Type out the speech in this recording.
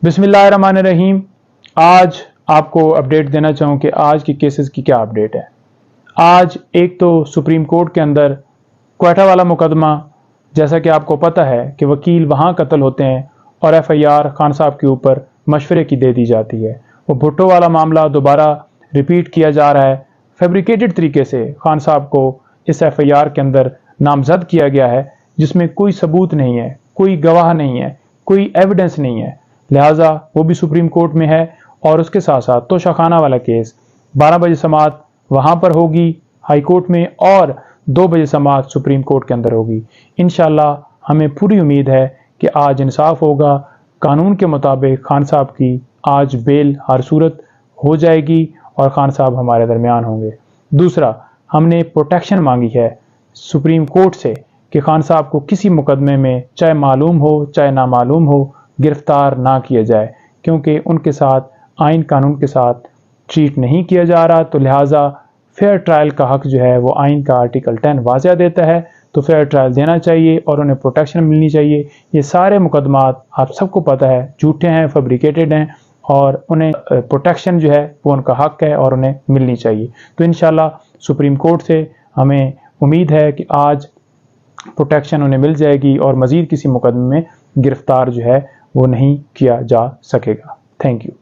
बिस्मिल्लाहिर्रहमानिर्रहीम। आज आपको अपडेट देना चाहूँ कि आज की केसेस की क्या अपडेट है। आज एक तो सुप्रीम कोर्ट के अंदर क्वेटा वाला मुकदमा, जैसा कि आपको पता है कि वकील वहाँ कत्ल होते हैं और FIR खान साहब के ऊपर मशवरे की दे दी जाती है। वो भुट्टो वाला मामला दोबारा रिपीट किया जा रहा है। फैब्रिकेटेड तरीके से खान साहब को इस FIR के अंदर नामजद किया गया है, जिसमें कोई सबूत नहीं है, कोई गवाह नहीं है, कोई एविडेंस नहीं है। लिहाजा वो भी सुप्रीम कोर्ट में है। और उसके साथ साथ तोशाखाना वाला केस 12 बजे समाअत वहाँ पर होगी हाई कोर्ट में, और 2 बजे समाअत सुप्रीम कोर्ट के अंदर होगी। इंशाल्लाह हमें पूरी उम्मीद है कि आज इंसाफ होगा। कानून के मुताबिक खान साहब की आज बेल हर सूरत हो जाएगी और खान साहब हमारे दरमियान होंगे। दूसरा, हमने प्रोटेक्शन मांगी है सुप्रीम कोर्ट से कि खान साहब को किसी मुकदमे में चाहे मालूम हो चाहे ना मालूम हो गिरफ्तार ना किया जाए, क्योंकि उनके साथ आइन कानून के साथ ट्रीट नहीं किया जा रहा। तो लिहाजा फेयर ट्रायल का हक जो है वो आइन का आर्टिकल 10 वाज़ह देता है, तो फेयर ट्रायल देना चाहिए और उन्हें प्रोटेक्शन मिलनी चाहिए। ये सारे मुकदमात आप सबको पता है झूठे हैं, फैब्रिकेटेड हैं, और उन्हें प्रोटेक्शन जो है वो उनका हक है और उन्हें मिलनी चाहिए। तो इंशाल्लाह सुप्रीम कोर्ट से हमें उम्मीद है कि आज प्रोटेक्शन उन्हें मिल जाएगी और मज़ीद किसी मुकदमे में गिरफ्तार जो है वो नहीं किया जा सकेगा। Thank you.